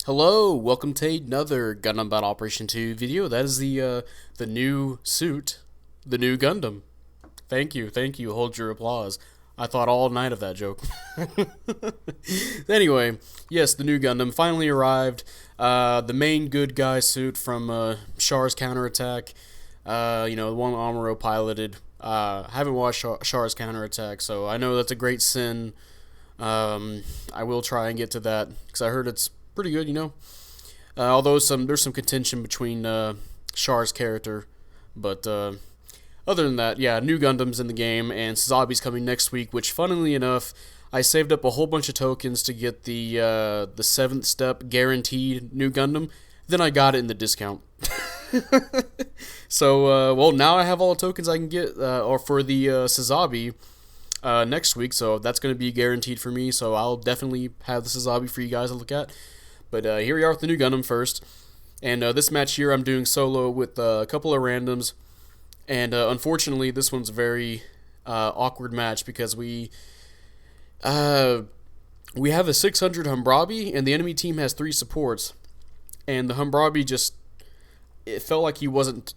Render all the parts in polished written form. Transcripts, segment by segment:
Hello, welcome to another Gundam Battle Operation 2 video. That is the new suit, the new Gundam. Thank you. Hold your applause. I thought all night of that joke. Anyway, yes, the new Gundam finally arrived. The main good guy suit from Char's counterattack. The one Amuro piloted. Haven't watched Char's counterattack, so I know that's a great sin. I will try and get to that because I heard it's pretty good. Although there's some contention between Char's character, but other than that, yeah, new Gundams in the game, and Sazabi's coming next week. Which, funnily enough, I saved up a whole bunch of tokens to get the 7th step guaranteed new Gundam. Then I got it in the discount. So, well, now I have all the tokens I can get, or for the Sazabi. Next week, so that's going to be guaranteed for me, so I'll definitely have the Sazabi for you guys to look at. But here we are with the new Gundam first, and this match here I'm doing solo with a couple of randoms, and unfortunately this one's a very awkward match because we have a 600 Humbrabi, and the enemy team has 3 supports, and the Humbrabi it felt like he wasn't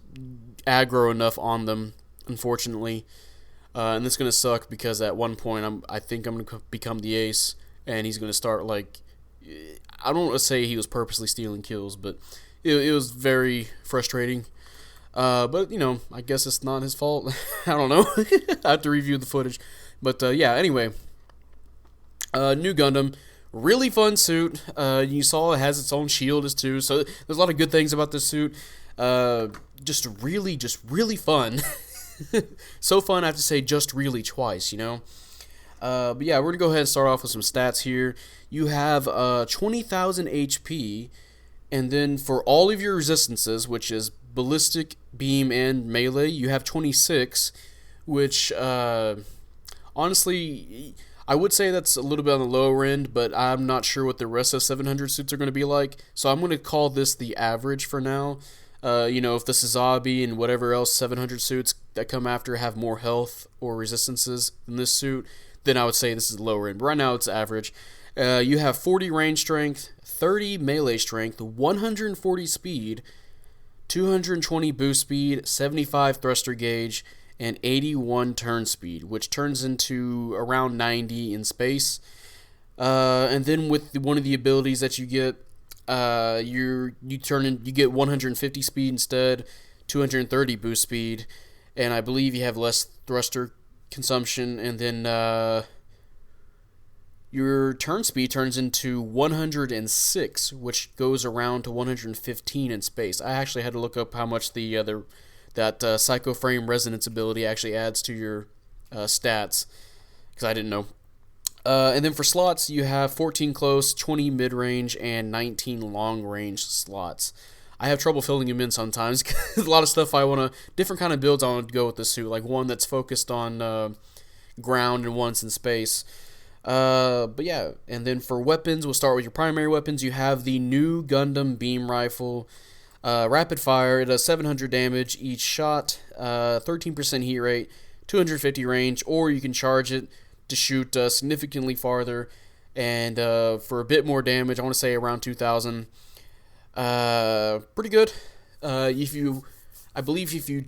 aggro enough on them, unfortunately. And this is going to suck because at one point I think I'm going to become the ace, and he's going to start, I don't want to say he was purposely stealing kills, but it was very frustrating. But, I guess it's not his fault. I don't know. I have to review the footage. But, yeah, anyway. New Gundam. Really fun suit. You saw it has its own shield too, so there's a lot of good things about this suit. Just really fun. So fun, I have to say just really twice, But yeah, we're going to go ahead and start off with some stats here. You have 20,000 HP, and then for all of your resistances, which is ballistic, beam, and melee, you have 26, which, honestly, I would say that's a little bit on the lower end, but I'm not sure what the rest of 700 suits are going to be like, so I'm going to call this the average for now. If the Sazabi and whatever else 700 suits that come after have more health or resistances than this suit, then I would say this is lower end. But right now it's average. You have 40 range strength, 30 melee strength, 140 speed, 220 boost speed, 75 thruster gauge, and 81 turn speed, which turns into around 90 in space. And then with one of the abilities that you get, you get 150 speed instead, 230 boost speed, and I believe you have less thruster consumption, and then your turn speed turns into 106, which goes around to 115 in space. I actually had to look up how much that Psychoframe Resonance ability actually adds to your stats, because I didn't know. And then for slots, you have 14 close, 20 mid-range, and 19 long-range slots. I have trouble filling them in sometimes. A lot of stuff different kind of builds I want to go with this suit, like one that's focused on ground and one's in space. But yeah, and then for weapons, we'll start with your primary weapons. You have the new Gundam beam rifle, rapid fire. It does 700 damage each shot, 13% heat rate, 250 range, or you can charge it to shoot significantly farther, and for a bit more damage, I want to say around 2,000. Pretty good. I believe if you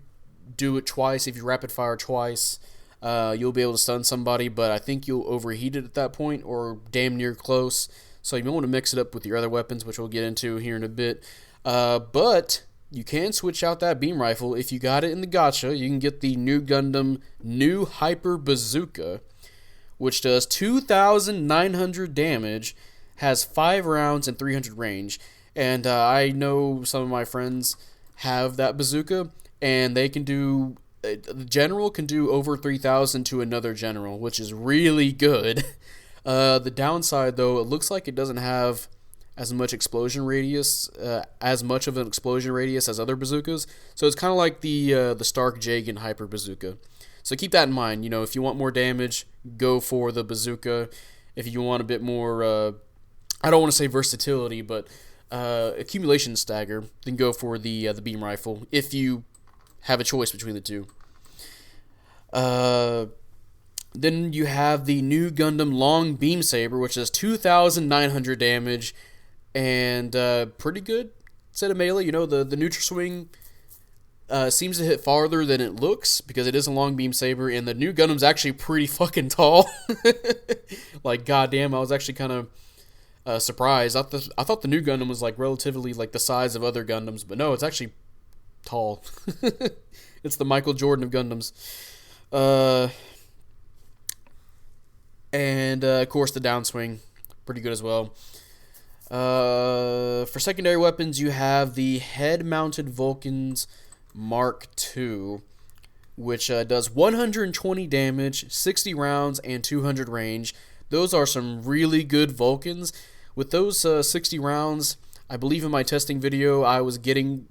do it twice, if you rapid fire twice, you'll be able to stun somebody, but I think you'll overheat it at that point, or damn near close. So you may want to mix it up with your other weapons, which we'll get into here in a bit. But you can switch out that beam rifle. If you got it in the gacha, you can get the new Gundam New Hyper Bazooka, which does 2,900 damage, has 5 rounds and 300 range. And I know some of my friends have that bazooka, and they can do, the general can do over 3,000 to another general, which is really good. The downside, though, it looks like it doesn't have as much explosion radius, as much of an explosion radius as other bazookas. So it's kind of like the Stark Jagan Hyper Bazooka. So keep that in mind. If you want more damage, go for the bazooka. If you want a bit more, I don't want to say versatility, but accumulation stagger, then go for the beam rifle, if you have a choice between the two. Then you have the new Gundam Long Beam Saber, which does 2,900 damage, and pretty good set of melee. You know, the neutral swing seems to hit farther than it looks because it is a long beam saber, and the new Gundam's actually pretty fucking tall. Like, goddamn, I was actually kind of surprised. I thought the new Gundam was like relatively like the size of other Gundams, but no, it's actually tall. It's the Michael Jordan of Gundams. And of course the downswing, pretty good as well. For secondary weapons, you have the head-mounted Vulcan's Mark II, which does 120 damage, 60 rounds, and 200 range. Those are some really good Vulcans. With those 60 rounds, I believe in my testing video, I was getting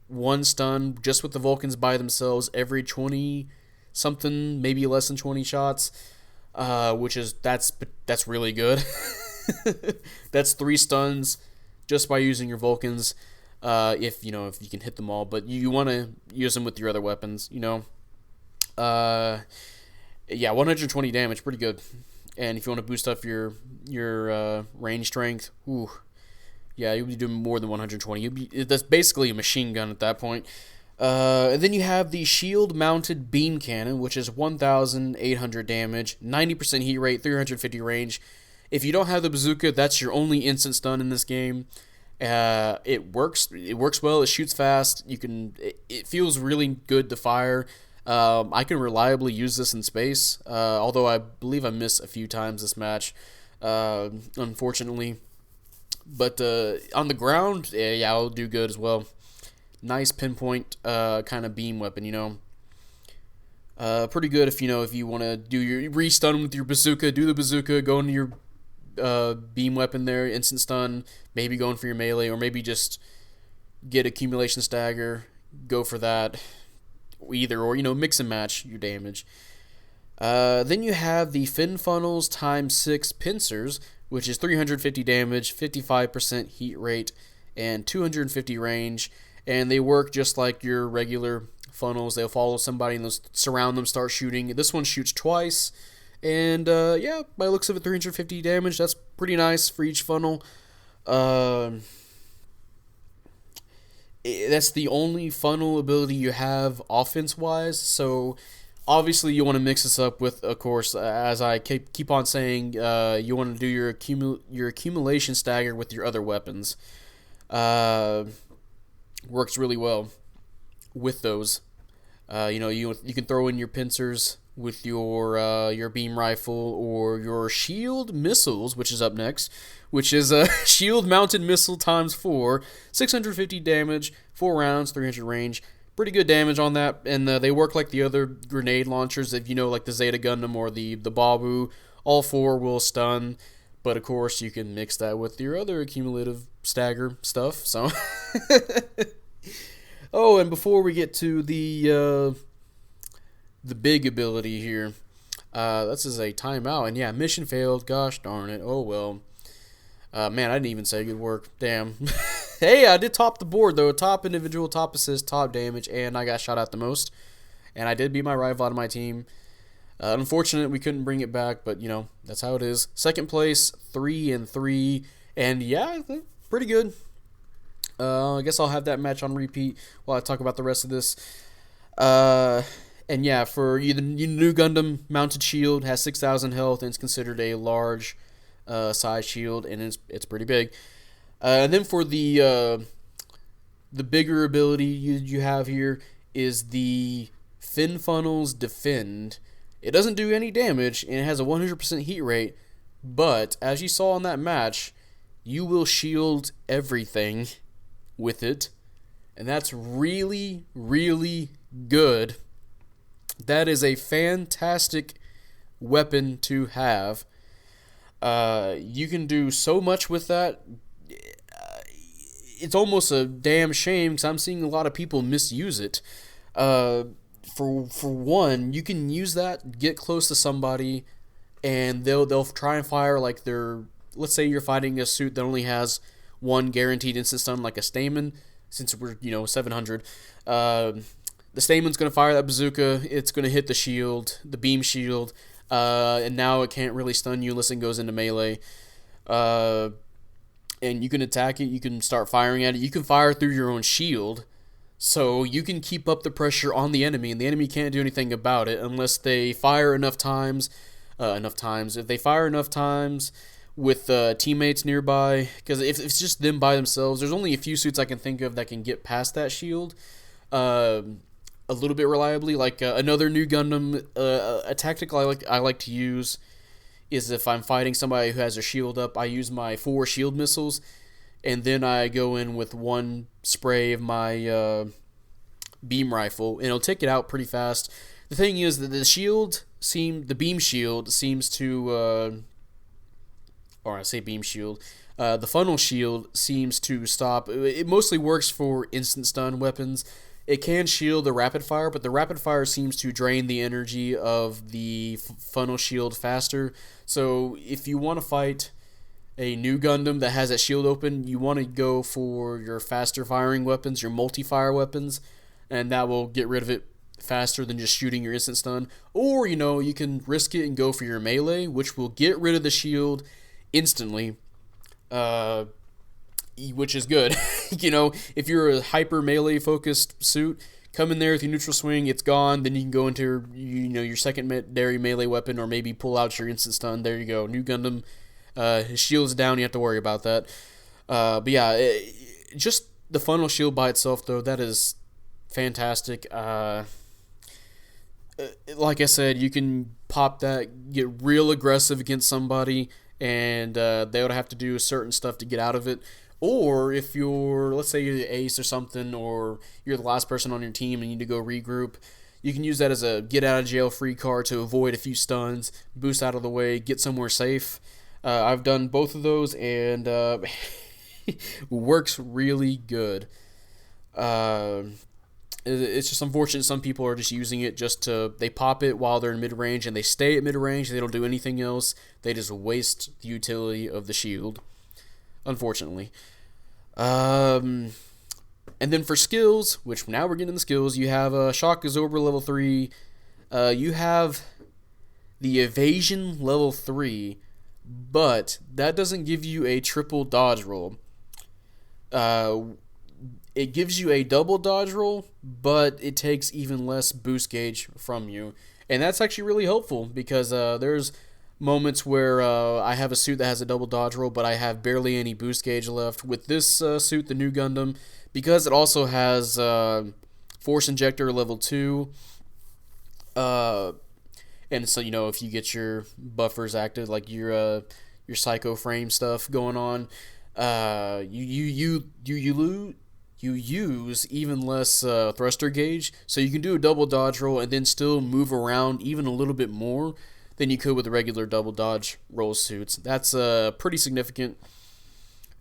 one stun just with the Vulcans by themselves every 20 something, maybe less than 20 shots, which is that's really good. That's 3 stuns just by using your Vulcans. If you can hit them all, but you want to use them with your other weapons. Yeah, 120 damage, pretty good. And if you want to boost up your range strength, ooh, yeah, you'll be doing more than 120. That's basically a machine gun at that point. And then you have the shield-mounted beam cannon, which is 1,800 damage, 90% heat rate, 350 range. If you don't have the bazooka, that's your only instant stun in this game. It works. It works well. It shoots fast. It feels really good to fire. I can reliably use this in space, although I believe I missed a few times this match, unfortunately. But on the ground, yeah, I'll do good as well. Nice pinpoint kind of beam weapon, pretty good if you want to do your re-stun with your bazooka. Do the bazooka, go into your beam weapon there, instant stun, maybe going for your melee, or maybe just get accumulation stagger, go for that, or mix and match your damage. Then you have the fin funnels ×6 pincers, which is 350 damage, 55% heat rate, and 250 range, and they work just like your regular funnels. They'll follow somebody and they'll surround them, start shooting. This one shoots twice. And, yeah, by the looks of it, 350 damage. That's pretty nice for each funnel. That's the only funnel ability you have offense-wise. So, obviously, you want to mix this up with, of course, as I keep on saying, you want to do your accumulation stagger with your other weapons. Works really well with those. You can throw in your pincers with your beam rifle, or your shield missiles, which is up next, which is a shield-mounted missile ×4, 650 damage, 4 rounds, 300 range. Pretty good damage on that, and they work like the other grenade launchers, if like the Zeta Gundam or the Babu. All 4 will stun, but of course you can mix that with your other accumulative stagger stuff. So, oh, and before we get to the big ability here, this is a timeout, and yeah, mission failed. Gosh darn it. Oh well. Man, I didn't even say good work. Damn. Hey, I did top the board though. Top individual, top assist, top damage, and I got shot at the most. And I did beat my rival out of my team. Unfortunate we couldn't bring it back, but that's how it is. Second place, 3-3, and yeah, pretty good. I guess I'll have that match on repeat while I talk about the rest of this. And yeah, for the new Gundam mounted shield, has 6,000 health, and it's considered a large size shield, and it's pretty big. And then for the bigger ability you have here is the Fin Funnels Defend. It doesn't do any damage, and it has a 100% heat rate, but as you saw in that match, you will shield everything with it, and that's really, really good. That is a fantastic weapon to have. You can do so much with that. It's almost a damn shame because I'm seeing a lot of people misuse it. For one, you can use that, get close to somebody, and they'll try and fire like let's say you're fighting a suit that only has one guaranteed instant stun, like a Stamen, since we're 700. The Stamen's going to fire that bazooka, it's going to hit the shield, the beam shield, and now it can't really stun you unless it goes into melee. and you can attack it. You can start firing at it. You can fire through your own shield, so you can keep up the pressure on the enemy, and the enemy can't do anything about it unless they fire enough times. If they fire enough times with teammates nearby, because if it's just them by themselves, there's only a few suits I can think of that can get past that shield a little bit reliably. Like another new Gundam, a tactic I like to use is if I'm fighting somebody who has their shield up, I use my 4 shield missiles, and then I go in with 1 spray of my beam rifle, and it'll take it out pretty fast. The thing is that the beam shield seems to, or I say beam shield, the funnel shield seems to stop. It mostly works for instant stun weapons. It can shield the rapid fire, but the rapid fire seems to drain the energy of the funnel shield faster. So if you want to fight a new Gundam that has that shield open, you want to go for your faster firing weapons, your multi-fire weapons, and that will get rid of it faster than just shooting your instant stun. Or, you can risk it and go for your melee, which will get rid of the shield instantly, which is good. If you're a hyper melee focused suit, come in there with your neutral swing, it's gone. Then you can go into your secondary melee weapon, or maybe pull out your instant stun. There you go, new Gundam. His shield's down. You have to worry about that. But yeah, just the funnel shield by itself, though, that is fantastic. Like I said, you can pop that, get real aggressive against somebody, and they would have to do certain stuff to get out of it. Or if let's say you're the ace or something, or you're the last person on your team and you need to go regroup, you can use that as a get out of jail free card to avoid a few stuns, boost out of the way, get somewhere safe. I've done both of those, and works really good. It's just unfortunate some people are just using it they pop it while they're in mid-range, and they stay at mid-range, they don't do anything else. They just waste the utility of the shield, unfortunately. And then for skills, which now we're getting the skills, you have Shock Absorber level 3. You have the Evasion level 3, but that doesn't give you a triple dodge roll. It gives you a double dodge roll, but it takes even less boost gauge from you. And that's actually really helpful, because there's moments where I have a suit that has a double dodge roll, but I have barely any boost gauge left. With this suit, the new Gundam, because it also has Force Injector level 2, and so, if you get your buffers active, like your Psychoframe stuff going on, you use even less thruster gauge, so you can do a double dodge roll and then still move around even a little bit more than you could with the regular double dodge roll suits. That's pretty significant,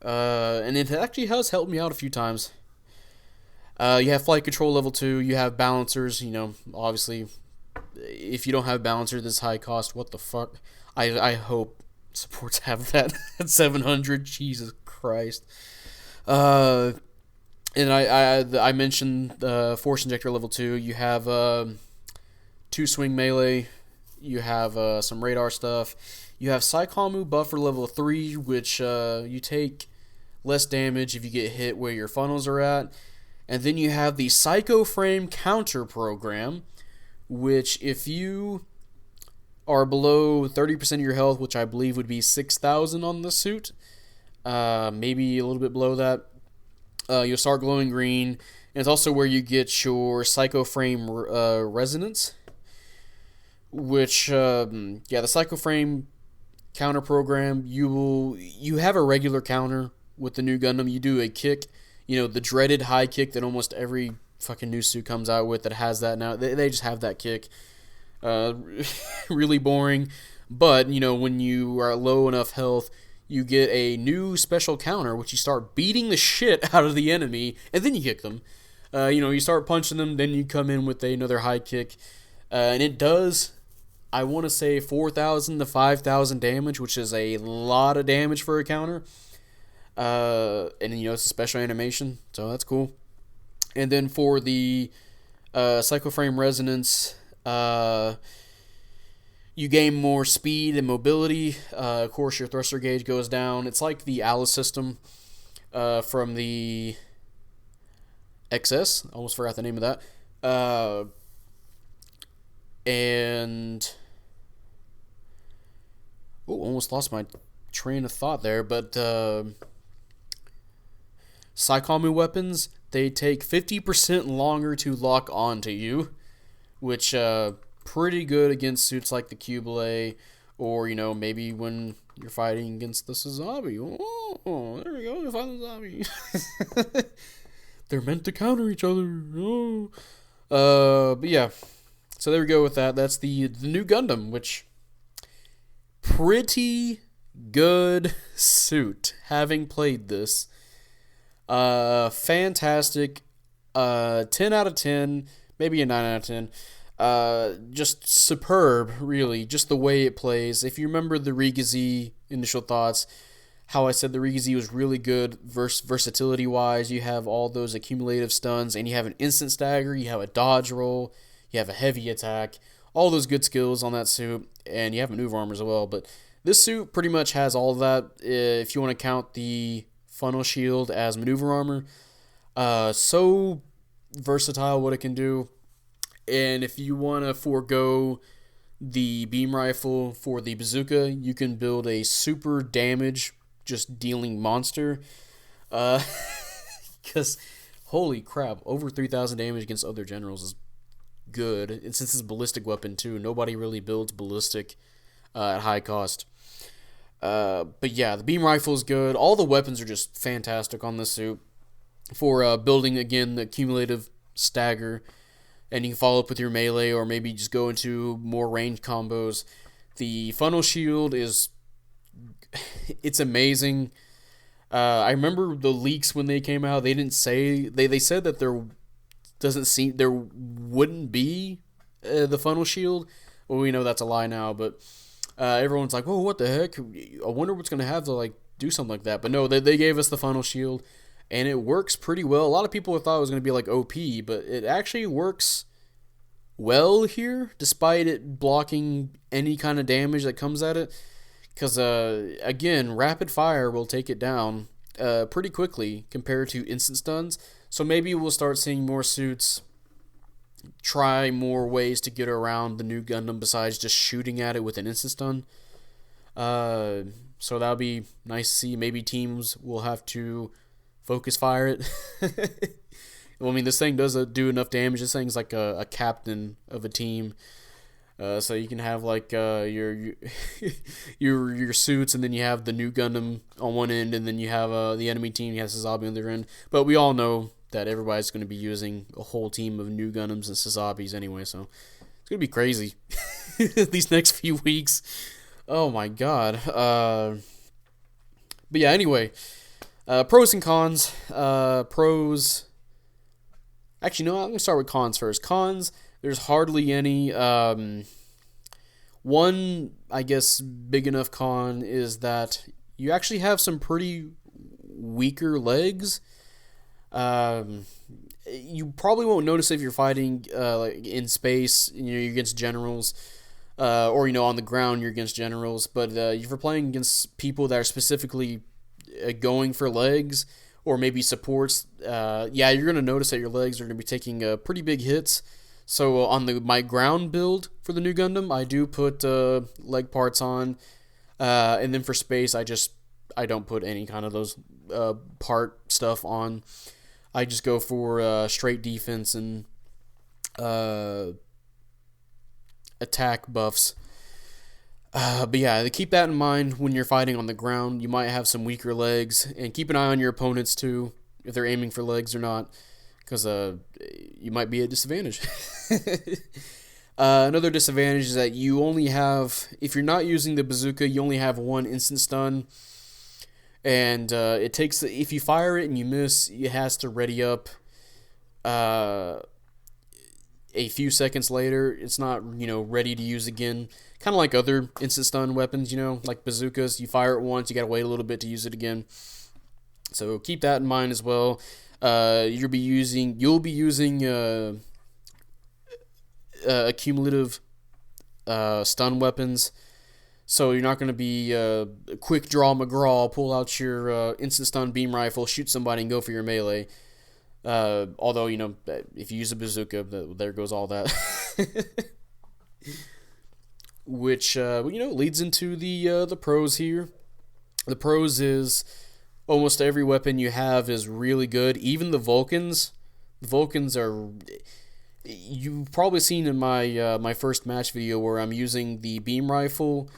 and it actually has helped me out a few times. You have flight control level 2, you have balancers, obviously, if you don't have balancer this high cost, what the fuck? I hope supports have that at 700, Jesus Christ. And I mentioned Force Injector level 2. You have 2 swing melee. You have some radar stuff. You have Psychomu Buffer level 3, which you take less damage if you get hit where your funnels are at. And then you have the Psychoframe Counter Program, which if you are below 30% of your health, which I believe would be 6,000 on the suit, maybe a little bit below that, you'll start glowing green. And it's also where you get your Psychoframe Resonance, which, the Psychoframe counter program, you have a regular counter with the new Gundam. You do a kick, the dreaded high kick that almost every fucking new suit comes out with that has that now. They just have that kick. Really boring. But, when you are at low enough health, you get a new special counter, which you start beating the shit out of the enemy, and then you kick them. You start punching them, then you come in with another high kick. And it does, I want to say, 4,000 to 5,000 damage, which is a lot of damage for a counter. And it's a special animation, so that's cool. And then for the Psychoframe Resonance, You gain more speed and mobility. Of course, your thruster gauge goes down. It's like the Alice system from the XS. Almost forgot the name of that. And almost lost my train of thought there. But Psychoframe weapons, they take 50% longer to lock onto you, which pretty good against suits like the Cubile, or maybe when you're fighting against the Sazabi. Oh, there we go, you're fighting the Sazabi. They're meant to counter each other. Oh. But yeah, so there we go with that. That's the new Gundam, which pretty good suit. Having played this, fantastic. 10 out of 10, maybe a 9 out of 10. Just superb, really. Just the way it plays. If you remember the Riga Z initial thoughts, how I said the Riga Z was really good versatility-wise. You have all those accumulative stuns, and you have an instant stagger, you have a dodge roll, you have a heavy attack, all those good skills on that suit, and you have maneuver armor as well. But this suit pretty much has all of that, if you want to count the funnel shield as maneuver armor. So versatile what it can do. And if you want to forego the beam rifle for the bazooka, you can build a super damage just dealing monster. Because holy crap, over 3,000 damage against other generals is good. And since it's a ballistic weapon too, nobody really builds ballistic at high cost. But yeah, the beam rifle is good. All the weapons are just fantastic on this suit for building, again, the cumulative stagger. And you can follow up with your melee, or maybe just go into more range combos. The funnel shield it's amazing. I remember the leaks when they came out. They didn't say, they said that there wouldn't be the funnel shield. Well, we know that's a lie now, but everyone's like, "Whoa, what the heck? I wonder what's gonna have to do something like that." But no, they gave us the funnel shield. And it works pretty well. A lot of people thought it was going to be like OP, but it actually works well here, despite it blocking any kind of damage that comes at it. Because, again, rapid fire will take it down pretty quickly compared to instant stuns. So maybe we'll start seeing more suits try more ways to get around the new Gundam besides just shooting at it with an instant stun. So that'll be nice to see. Maybe teams will have to focus fire it. Well, I mean, this thing does do enough damage. This thing's like a captain of a team. So you can have your your suits, and then you have the new Gundam on one end, and then you have the enemy team. You have Sazabi on the other end. But we all know that everybody's going to be using a whole team of new Gundams and Sazabis anyway. So it's going to be crazy these next few weeks. Oh my god. But yeah, anyway. Pros and cons. Pros. Actually, no, I'm going to start with cons first. Cons, there's hardly any. One, I guess, big enough con is that you actually have some pretty weaker legs. You probably won't notice if you're fighting in space, you're against generals. Or, on the ground, you're against generals. But if you're playing against people that are specifically going for legs, or maybe supports, you're going to notice that your legs are going to be taking pretty big hits. So on my ground build for the new Gundam, I do put leg parts on, and then for space, I don't put any kind of those part stuff on. I just go for straight defense and attack buffs. But yeah, keep that in mind when you're fighting on the ground. You might have some weaker legs, and keep an eye on your opponents too, if they're aiming for legs or not, because you might be at a disadvantage. Another disadvantage is that you only have, if you're not using the bazooka, you only have one instant stun, and it takes, if you fire it and you miss, it has to ready up a few seconds later. It's not, ready to use again. Kind of like other instant stun weapons, like bazookas. You fire it once, you gotta wait a little bit to use it again. So keep that in mind as well. You'll be using a cumulative stun weapons. So you're not going to be quick draw McGraw, pull out your instant stun beam rifle, shoot somebody, and go for your melee. Although, if you use a bazooka, there goes all that. Which, leads into the pros here. The pros is almost every weapon you have is really good. Even the Vulcans. The Vulcans are... You've probably seen in my first match video where I'm using the beam rifle,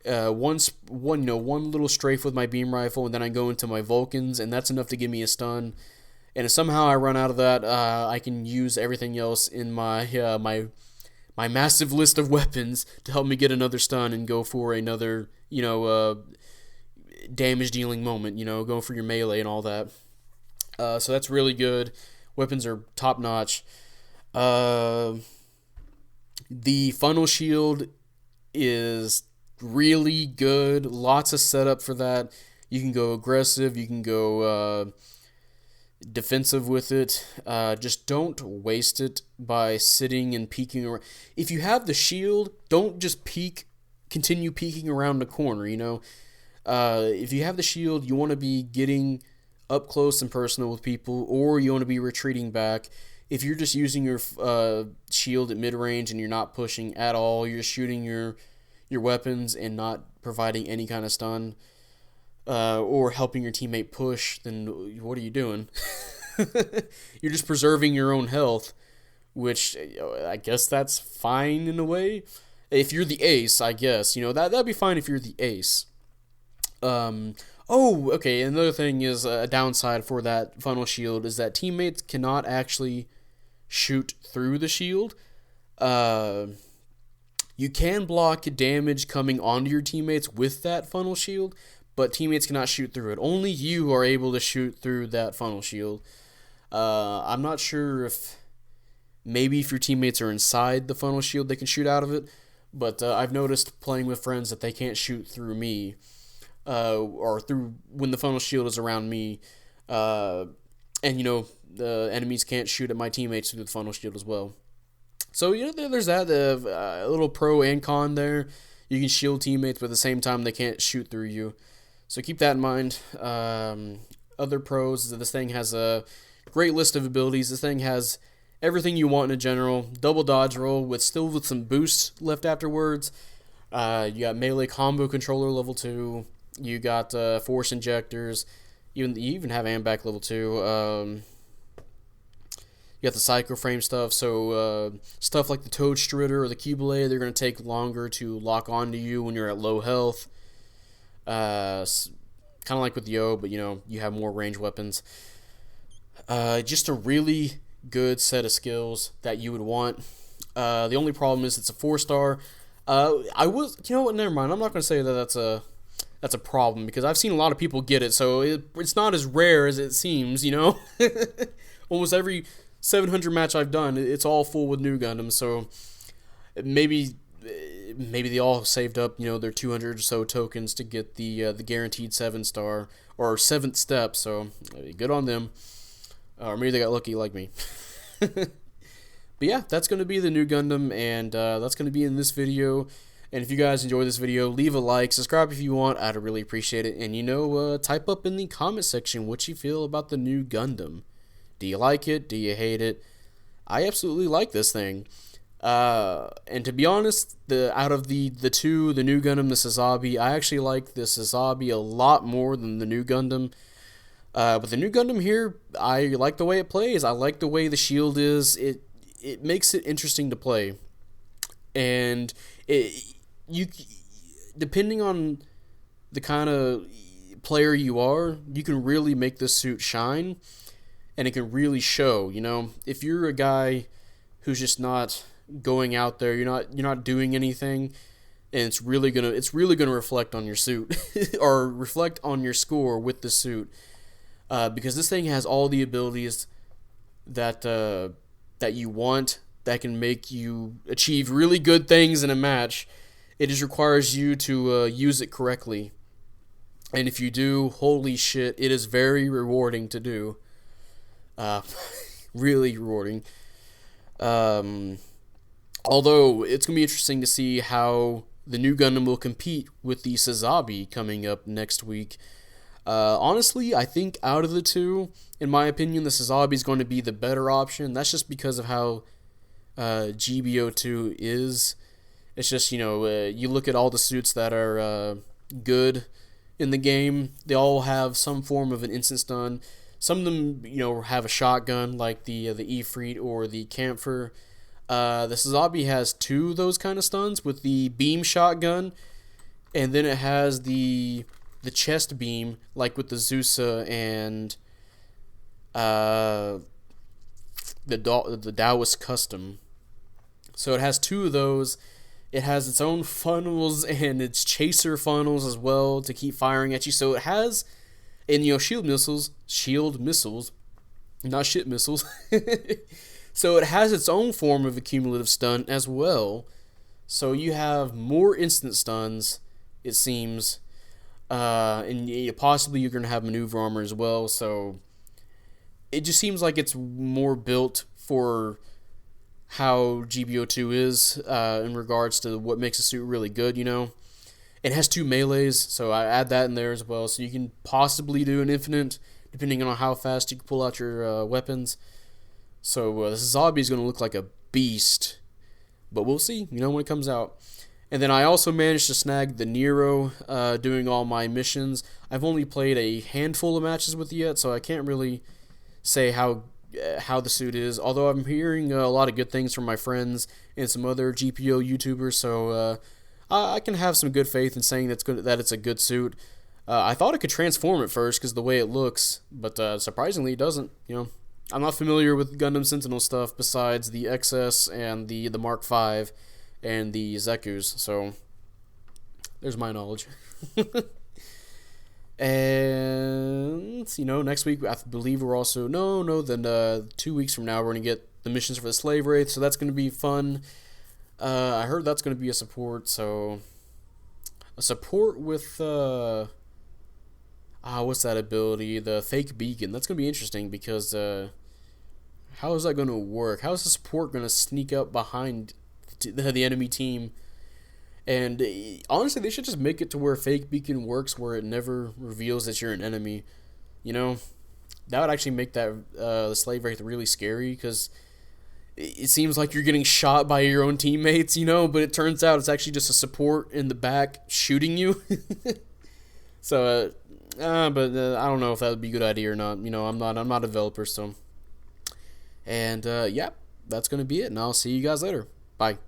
one little strafe with my beam rifle, and then I go into my Vulcans, and that's enough to give me a stun. And if somehow I run out of that, I can use everything else in my massive list of weapons to help me get another stun and go for another damage dealing moment. Go for your melee and all that. So that's really good. Weapons are top notch. The funnel shield is really good. Lots of setup for that. You can go aggressive. You can go defensive with it. Just don't waste it by sitting and peeking around. If you have the shield, don't just continue peeking around the corner. If you have the shield, you want to be getting up close and personal with people, or you want to be retreating back. If you're just using your shield at mid-range and you're not pushing at all, you're shooting your weapons and not providing any kind of stun, or helping your teammate push, then what are you doing? You're just preserving your own health, which I guess that's fine in a way. If you're the ace, I guess, that'd be fine if you're the ace. Okay, another thing is a downside for that funnel shield is that teammates cannot actually shoot through the shield. You can block damage coming onto your teammates with that funnel shield, but teammates cannot shoot through it. Only you are able to shoot through that funnel shield. I'm not sure if your teammates are inside the funnel shield, they can shoot out of it, but I've noticed playing with friends that they can't shoot through me. Or through when the funnel shield is around me, and the enemies can't shoot at my teammates through the funnel shield as well. So there's that a little pro and con there. You can shield teammates, but at the same time they can't shoot through you. So keep that in mind. Other pros is that this thing has a great list of abilities. This thing has everything you want in a general. Double dodge roll with some boosts left afterwards. You got melee combo controller level 2. You got force injectors. You even have AMBAC level 2. You got the Psychoframe stuff. So stuff like the Toad Stritter or the Cubelay, they're going to take longer to lock onto you when you're at low health. Kind of like with Yo, but you have more range weapons. Just a really good set of skills that you would want. The only problem is it's a 4-star. Never mind. I'm not going to say that that's a problem, because I've seen a lot of people get it, so it's not as rare as it seems, Almost every 700 match I've done, it's all full with new Gundams, so maybe they all saved up, their 200 or so tokens to get the guaranteed 7-star, or 7th step, so good on them. Or maybe they got lucky like me. But yeah, that's going to be the new Gundam, and that's going to be in this video. And if you guys enjoy this video, leave a like, subscribe if you want. I'd really appreciate it. And type up in the comment section what you feel about the new Gundam. Do you like it? Do you hate it? I absolutely like this thing. And to be honest, out of the two, the new Gundam, the Sazabi, I actually like the Sazabi a lot more than the new Gundam. But the new Gundam here, I like the way it plays. I like the way the shield is. It makes it interesting to play. And depending on the kind of player you are, you can really make this suit shine, and it can really show. If you're a guy who's just not going out there, you're not doing anything, and it's really gonna reflect on your suit or reflect on your score with the suit, because this thing has all the abilities that you want, that can make you achieve really good things in a match. It just requires you to use it correctly. And if you do, holy shit, it is very rewarding to do. Really rewarding. Although it's gonna be interesting to see how the new Gundam will compete with the Sazabi coming up next week. Honestly, I think out of the two, in my opinion, the Sazabi is going to be the better option. That's just because of how GBO2 is. It's just, you look at all the suits that are good in the game, they all have some form of an instant stun. Some of them, have a shotgun like the Ifrit or the Camphor. The Sazabi has two of those kind of stuns with the beam shotgun, and then it has the chest beam like with the Zusa and the Taoist Custom. So it has two of those. It has its own funnels and its chaser funnels as well to keep firing at you. So it has, and shield missiles, not shit missiles. So it has its own form of accumulative stun as well. So you have more instant stuns, it seems, and possibly you're gonna have maneuver armor as well. So it just seems like it's more built for how GBO2 is in regards to what makes a suit really good, It has two melees, so I add that in there as well. So you can possibly do an infinite, depending on how fast you can pull out your weapons. So this zombie is going to look like a beast, but we'll see, when it comes out. And then I also managed to snag the Nero doing all my missions. I've only played a handful of matches with it yet, so I can't really say how the suit is, although I'm hearing a lot of good things from my friends and some other GPO YouTubers, so I can have some good faith in saying that it's a good suit. I thought it could transform at first because the way it looks, but surprisingly it doesn't. I'm not familiar with Gundam Sentinel stuff besides the XS and the Mark V and the Zekus, so there's my knowledge. And next week I believe we're also then 2 weeks from now we're gonna get the missions for the Slave Wraith, so that's gonna be fun. I heard that's gonna be a support, so a support with what's that ability? The fake beacon. That's gonna be interesting because how is that gonna work? How is the support gonna sneak up behind the enemy team? And honestly, they should just make it to where fake beacon works, where it never reveals that you're an enemy. That would actually make that the Slave Wraith really scary, because it seems like you're getting shot by your own teammates, but it turns out it's actually just a support in the back shooting you. So, I don't know if that would be a good idea or not. I'm not a developer, so. And yeah, that's gonna be it, and I'll see you guys later. Bye.